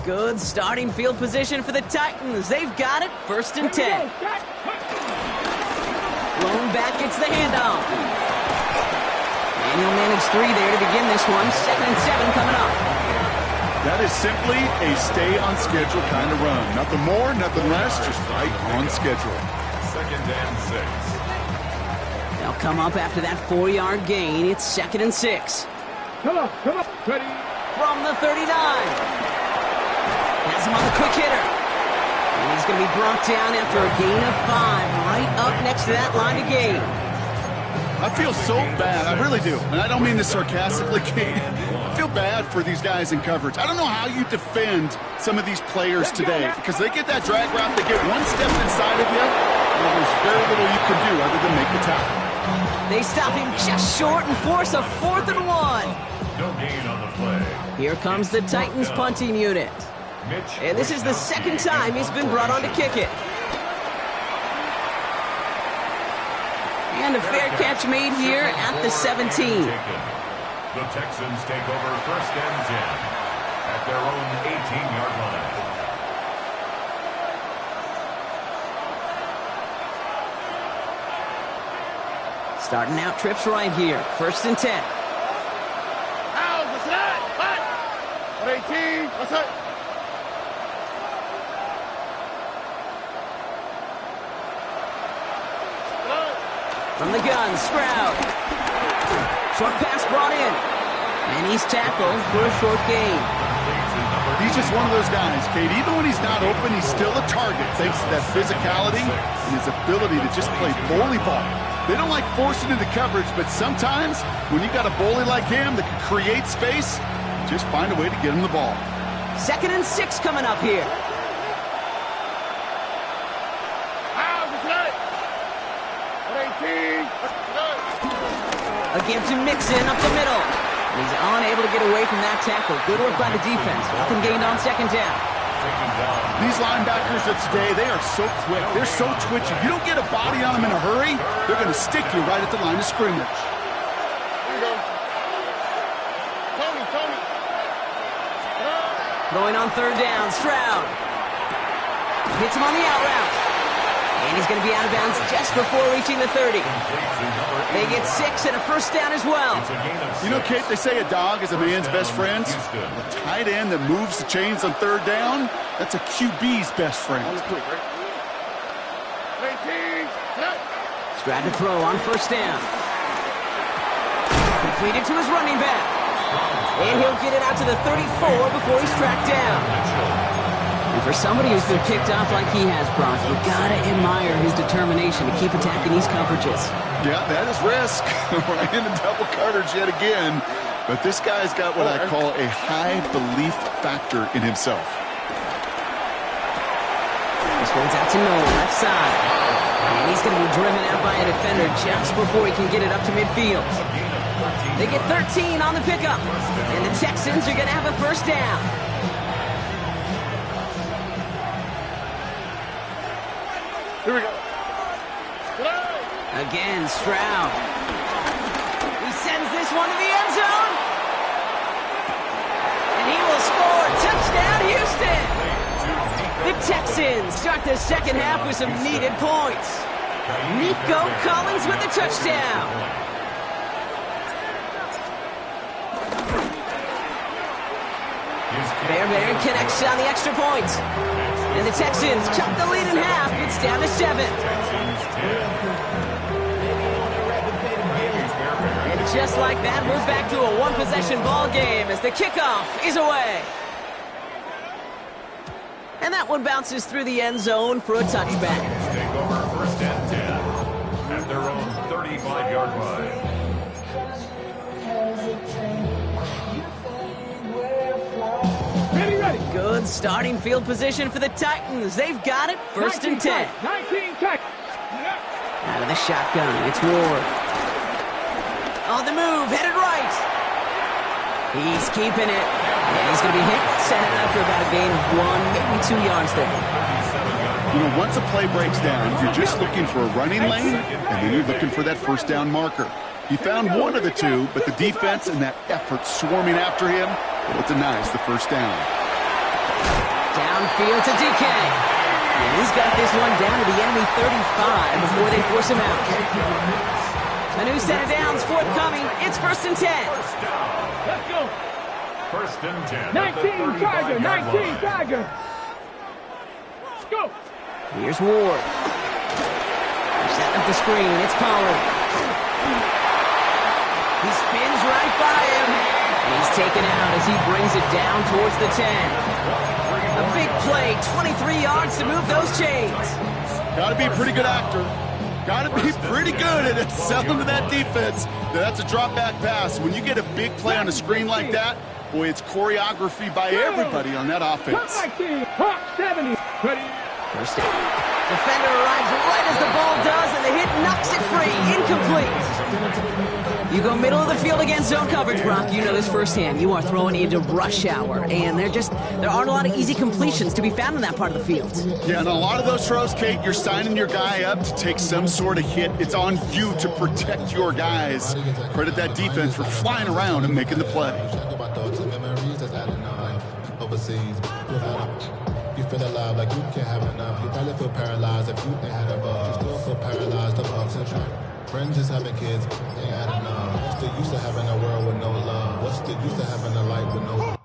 Good starting field position for the Titans. They've got it, 1st and 10. Lone back gets the handoff. And he'll manage 3 there to begin this one. 2nd and 7 coming up. That is simply a stay-on-schedule kind of run. Nothing more, nothing less, just right on schedule. 2nd and 6. They'll come up after that 4-yard gain. It's 2nd and 6. Come on, ready. From the 39. Has him on the quick hitter. And he's going to be brought down after a gain of 5, right up next to that line of gain. I feel so bad, I really do. And I don't mean this sarcastically, Kate. I feel bad for these guys in coverage. I don't know how you defend some of these players today, because they get that drag route, they get one step inside of you, and there's very little you can do other than make the tackle. They stop him just short and force a 4th and 1. No gain on the play. Here comes the Titans punting unit. And this is the 2nd time he's been brought on to kick it. And a fair catch made here at the 17. The Texans take over 1st and 10 at their own 18-yard line. Starting out trips right here. 1st and 10. What's that? What? 18. What's that? From the gun, Stroud. Short pass brought in. And he's tackled for a short gain. He's just one of those guys, Kate. Even when he's not open, he's still a target thanks to that physicality and his ability to just play bully ball. They don't like forcing into coverage, but sometimes when you got a bully like him that can create space, just find a way to get him the ball. 2nd and 6 coming up here. Again to Mixon up the middle. And he's unable to get away from that tackle. Good work by the defense. Nothing gained on 2nd down. These linebackers of today, they are so quick. They're so twitchy. You don't get a body on them in a hurry, they're going to stick you right at the line of scrimmage. Here you go. Tony. Throwing on 3rd down, Stroud. Hits him on the out route. And he's going to be out of bounds just before reaching the 30. They get 6 and a 1st down as well. You know, Kate, they say a dog is a man's best friend. A tight end that moves the chains on 3rd down, that's a QB's best friend. Stroud to throw on 1st down. Completed to his running back. And he'll get it out to the 34 before he's tracked down. And for somebody who's been picked off like he has, Brock, you gotta admire his determination to keep attacking these coverages. Yeah, that is risk. We're in a double coverage yet again. But this guy's got what I call a high belief factor in himself. This one's out to Noel, left side. And he's going to be driven out by a defender just before he can get it up to midfield. They get 13 on the pickup. And the Texans are going to have a 1st down. Here we go. Again, Stroud. He sends this one to the end zone. And he will score. Touchdown, Houston. The Texans start the 2nd half with some needed points. Nico Collins with the touchdown. Bear connects on the extra point. And the Texans cut the lead in half. It's down to 7. And just like that, we're back to a 1-possession ball game as the kickoff is away. And that one bounces through the end zone for a touchback. Take over 1st and 10 at their own 35-yard line. Ready. Good starting field position for the Titans. They've got it, 1st and 10. 19 check. Out of the shotgun, it's Ward. On the move, headed right. He's keeping it. And he's going to be hit, sent out after about a gain of 1, maybe 2 yards there. You know, once a play breaks down, you're just looking for a running lane, and then you're looking for that 1st down marker. He found one of the two, but the defense and that effort swarming after him, well, it denies the 1st down. Downfield to DK. And he's got this one down to the enemy 35 before they force him out. A new set of downs forthcoming. It's 1st and 10. Let's go. 1st and 10. 19 Tiger, 19 Tiger. Let's go. Here's Ward. They're setting up the screen. It's Pollard. He spins right by him. And he's taken out as he brings it down towards the 10. A big play, 23 yards to move those chains. Got to be a pretty good actor. Got to be pretty good at selling to that defense. That's a drop-back pass. When you get a big play on a screen like that, boy, it's choreography by everybody on that offense. 70. First down. Defender arrives right as the ball does, and the hit knocks it free. Incomplete. You go middle of the field against zone coverage, Brock. You know this firsthand. You are throwing into rush hour, and there aren't a lot of easy completions to be found in that part of the field. Yeah, and a lot of those throws, Kate, you're signing your guy up to take some sort of hit. It's on you to protect your guys. Credit that defense for flying around and making the play. You feel alive like you can't have enough. You probably feel paralyzed if you ain't had a buzz. You still feel paralyzed of ups and track. Friends just having kids ain't had enough. What's the use of having a world with no love? What's the use of having a life with no...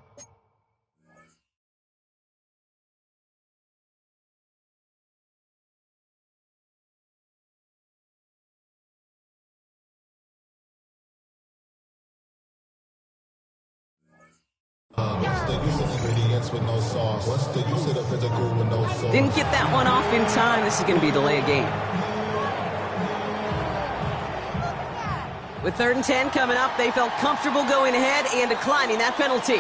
What's the use of ingredients with no sauce? What's the use of the physical with no sauce? Didn't get that one off in time. This is going to be a delay of game. With 3rd and 10 coming up, they felt comfortable going ahead and declining that penalty.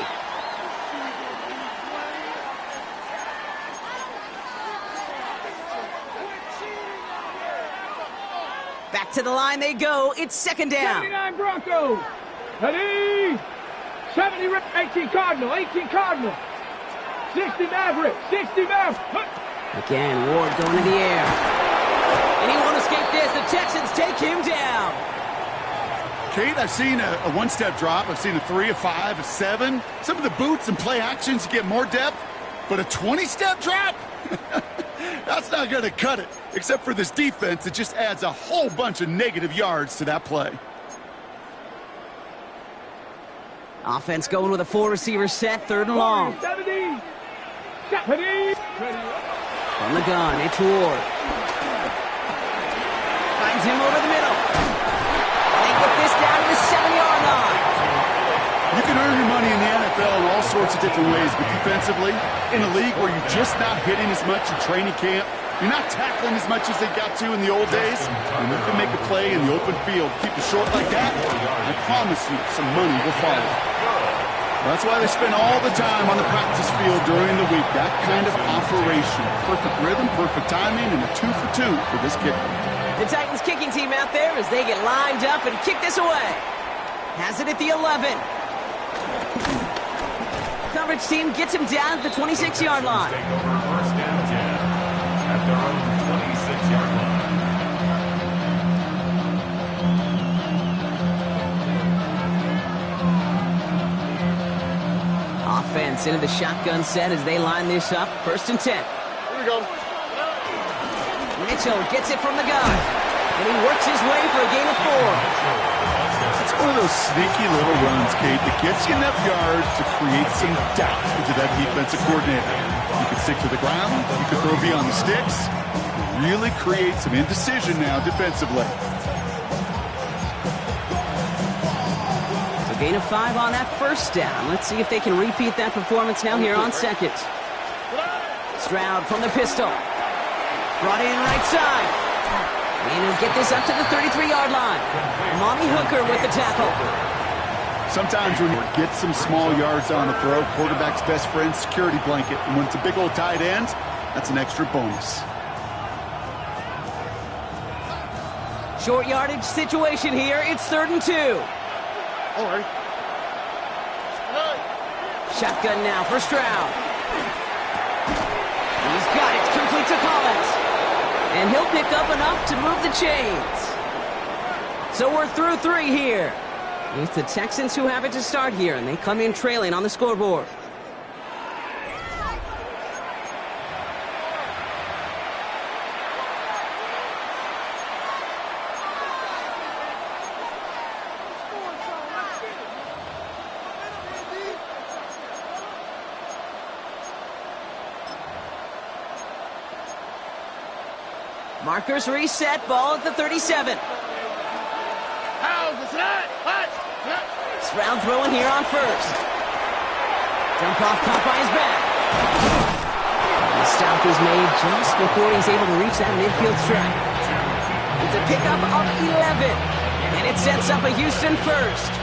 Back to the line they go. It's 2nd down. 79 Broncos. Ready? 70, 18 Cardinal, 18 Cardinal. 60 Maverick, 60 Maverick. Again, Ward going in the air. And he won't escape this. The Texans take him down. Kate, I've seen a one-step drop. I've seen a 3, a 5, a 7. Some of the boots and play actions get more depth, but a 20-step drop? That's not going to cut it. Except for this defense, it just adds a whole bunch of negative yards to that play. Offense going with a 4-receiver set, 3rd and long. 70. From the gun, it's Ward. Finds him over the middle. And they get this down to the 7-yard line. You can earn your money in the NFL in all sorts of different ways, but defensively, in a league where you're just not hitting as much in training camp, you're not tackling as much as they got to in the old days, and you can make a play in the open field. Keep it short like that, I promise you some money will follow. That's why they spend all the time on the practice field during the week. That kind of operation. Perfect rhythm, perfect timing, and a 2 for 2 for this kicker. The Titans kicking team out there as they get lined up and kick this away. Has it at the 11. Coverage team gets him down at the 26-yard line. Take over 1st and 10 at their own 26-yard line. Offense into the shotgun set as they line this up. 1st and 10. Here we go. Mitchell gets it from the gun. And he works his way for a gain of 4. It's one of those sneaky little runs, Kate, that gets you enough yards to create some doubt into that defensive coordinator. You can stick to the ground. You can throw beyond the sticks. Really create some indecision now defensively. So gain of 5 on that 1st down. Let's see if they can repeat that performance now here on 2nd. Stroud from the pistol. Brought in right side. And he'll get this up to the 33-yard line. Monty Hooker with the tackle. Sometimes when you get some small yards on the throw, quarterback's best friend, security blanket. And when it's a big old tight end, that's an extra bonus. Short yardage situation here. It's 3rd and 2. All right. Shotgun now for Stroud. He's got it. Complete to Collins. And he'll pick up enough to move the chains. So we're through 3 here. It's the Texans who have it to start here, and they come in trailing on the scoreboard. Markers reset, ball at the 37. Stroud throwing here on first. Dump off caught by his back. The stop is made just before he's able to reach that midfield strike. It's a pickup of 11, and it sets up a Houston first.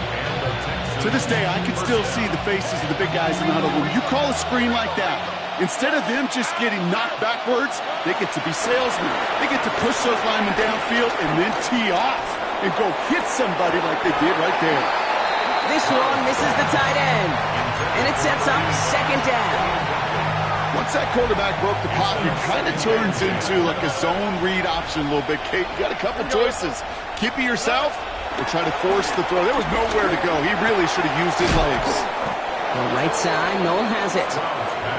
To this day, I can still see the faces of the big guys in the huddle. When you call a screen like that, instead of them just getting knocked backwards, they get to be salesmen. They get to push those linemen downfield and then tee off and go hit somebody like they did right there. This one misses the tight end, and it sets up second down. Once that quarterback broke the pocket, it kind of turns into like a zone read option a little bit. Kate, you got a couple choices. Keep it yourself or try to force the throw. There was nowhere to go. He really should have used his legs. The right side, Noel has it.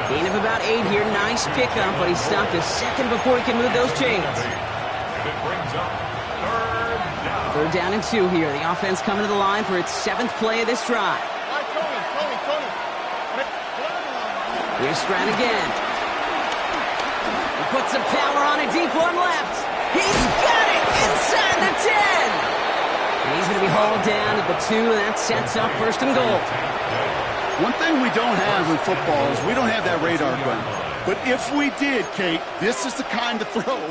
Gain of about 8 here. Nice pickup, but he stopped a second before he can move those chains. And it brings up third down. 3rd down and 2 here. The offense coming to the line for its 7th play of this drive. Here's Stroud again. He puts some power on a deep one left. He's got it inside the 10. And he's going to be hauled down at the 2, and that sets up 1st and goal. One thing we don't have in football is we don't have that radar gun. But if we did, Kate, this is the kind of throw,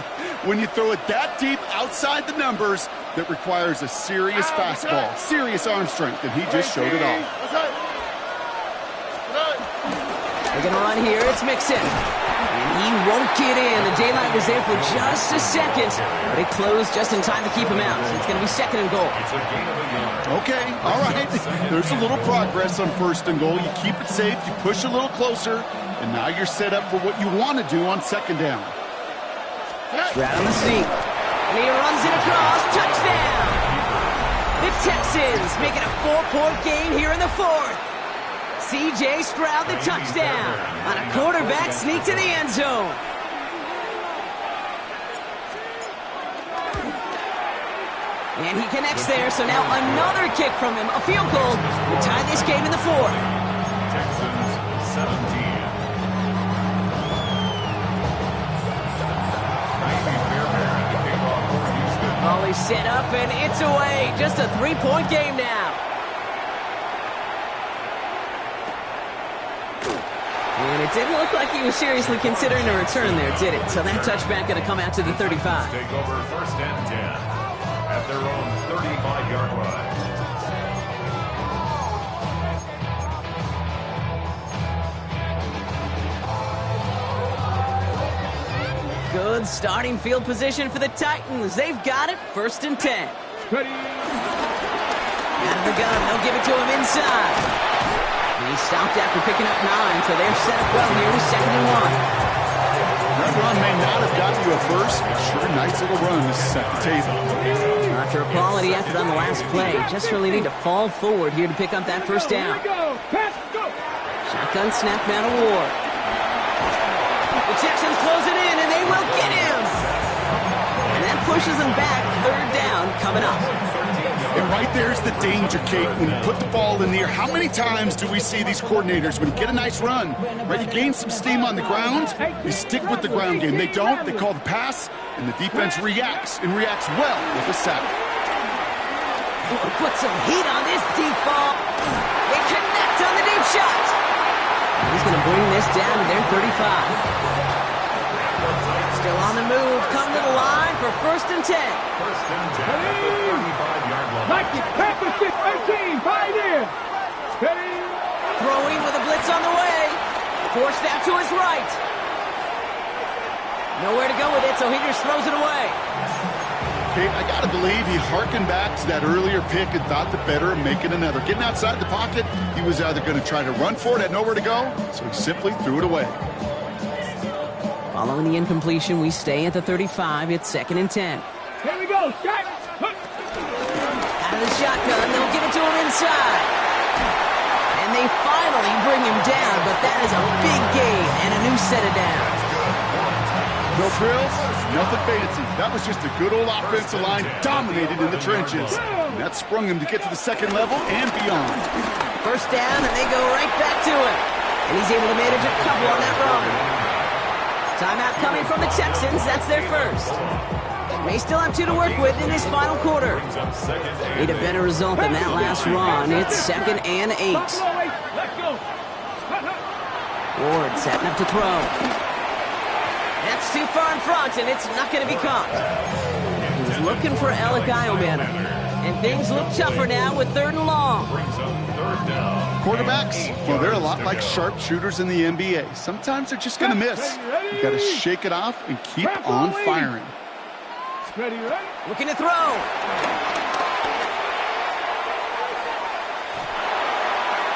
when you throw it that deep outside the numbers, that requires a serious fastball, serious arm strength, and he just showed it off. They're going to run here. It's Mixon. And he won't get in. The daylight was there for just a second, but it closed just in time to keep him out. So it's going to be 2nd and goal. It's a gain of a yard. Okay, all right. There's a little progress on 1st and goal. You keep it safe, you push a little closer, and now you're set up for what you want to do on 2nd down. Stroud on the sneak. And he runs it across. Touchdown! The Texans make it a 4-point game here in the 4th. C.J. Stroud, the touchdown on a quarterback sneak to the end zone. And he connects there, so now another kick from him, a field goal to tie this game in the 4th. Texans 17. Ball is set up, and it's away. Just a 3-point game now. And it didn't look like he was seriously considering a return there, did it? So that touchback going to come out to the 35. Take over 1st and 10 at their own 35-yard line. Good starting field position for the Titans. They've got it. 1st and 10. Ready. Out of the gun. They'll give it to him inside. And he stopped after picking up 9, so they're set up well here with 2nd and 1. That run may not have gotten you a first, but sure, nice little run to set the table. After a quality effort on the last play, just really need to fall forward here to pick up that 1st down. Shotgun snap now to Ward. The Texans close it in, and they will get him. And that pushes them back. 3rd down coming up. And right there's the danger, Kate. When you put the ball in the air, how many times do we see these coordinators, when you get a nice run, right, you gain some steam on the ground, you stick with the ground game. They don't. They call the pass, and the defense reacts, and reacts well with the sack. Put some heat on this deep ball. They connect on the deep shot. He's going to bring this down to their 35. Still on the move, come to the line for 1st and 10. 1st and 10 at the 35-yard line. Nike, Panther 6-13, 5 in. Ready. Throwing with a blitz on the way. Forced out to his right. Nowhere to go with it, so he just throws it away. Kate, I got to believe he hearkened back to that earlier pick and thought the better of making another. Getting outside the pocket, he was either going to try to run for it, had nowhere to go, so he simply threw it away. Following the incompletion, we stay at the 35. It's 2nd and 10. Here we go. Shot. Out of the shotgun, they'll give it to him inside. And they finally bring him down, but that is a big gain and a new set of downs. No frills, nothing fancy. That was just a good old offensive line dominated in the trenches. And that sprung him to get to the 2nd level and beyond. 1st down, and they go right back to him. And he's able to manage a couple on that run. Timeout coming from the Texans. That's their 1st. May still have 2 to work with in this final quarter. Need a better result than that last run. It's 2nd and 8. Let's go. Ward setting up to throw. That's too far in front, and it's not going to be caught. He's looking for Elikayomana. And things look tougher now with 3rd and long. Quarterbacks, well, they're a lot like sharpshooters in the NBA. Sometimes they're just going to miss. You got to shake it off and keep on firing. Ready? Looking to throw.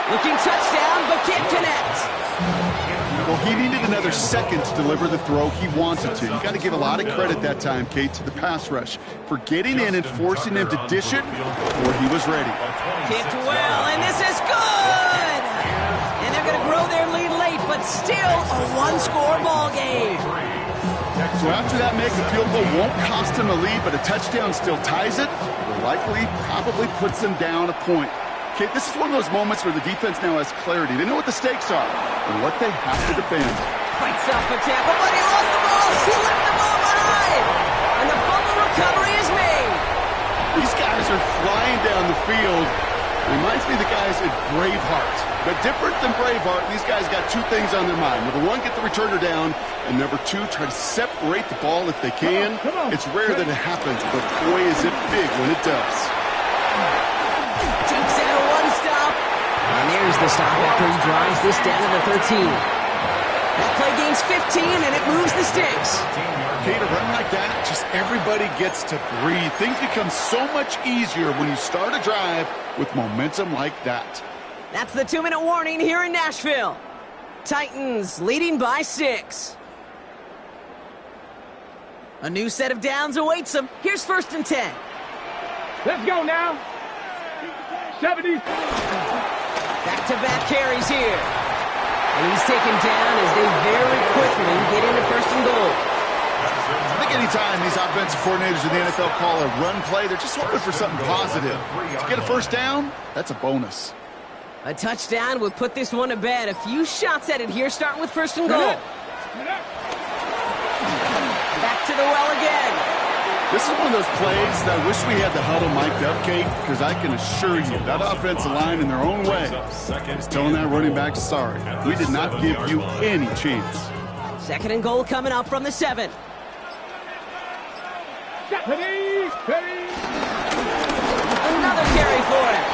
Looking touchdown, but can't connect. Well, he needed another second to deliver the throw he wanted to. You got to give a lot of credit that time, Kate, to the pass rush for getting in and forcing him to dish it before he was ready. Kicked well, and this is good! And they're going to grow their lead late, but still a 1-score ball game. So after that make, a field goal won't cost him a lead, but a touchdown still ties it. Likely, probably puts them down a point. Okay, this is one of those moments where the defense now has clarity. They know what the stakes are and what they have to defend. Fights up for Tampa, but he lost the ball. He left the ball behind. And the fumble recovery is made. These guys are flying down the field. Reminds me of the guys at Braveheart. But different than Braveheart, these guys got 2 things on their mind. Number 1, get the returner down. And number 2, try to separate the ball if they can. It's rare that it happens, but boy, is it big when it does. Takes out a 1-stop. And there's the stop after he drives this down to the 13. That play gains 15, and it moves the sticks. Okay, to run like that, just everybody gets to breathe. Things become so much easier when you start a drive with momentum like that. That's the 2-minute warning here in Nashville. Titans leading by 6. A new set of downs awaits them. Here's 1st and 10. Let's go now. 70. Back-to-back carries here. And he's taken down as they very quickly get into 1st and goal. I think anytime these offensive coordinators in the NFL call a run play, they're just hoping for something positive. To get a 1st down, that's a bonus. A touchdown would put this one to bed. A few shots at it here, starting with 1st and goal. Back to the well again. This is one of those plays that I wish we had the huddle mic'd up, Kate, because I can assure you that offensive line in their own way is telling that running back, sorry, we did not give you any chance. 2nd and goal coming up from the 7. Another carry for him.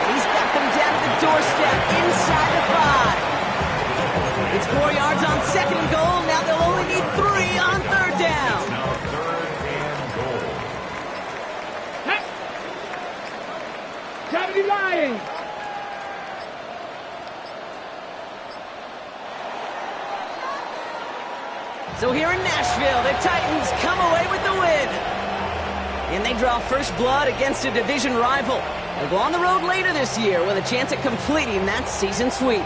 And he's got them down to the doorstep inside the 5. It's 4 yards on 2nd and goal. Now they'll only need 3 on 3rd down. Lying. So here in Nashville, the Titans come away with the win. And they draw first blood against a division rival. They'll go on the road later this year with a chance at completing that season sweep.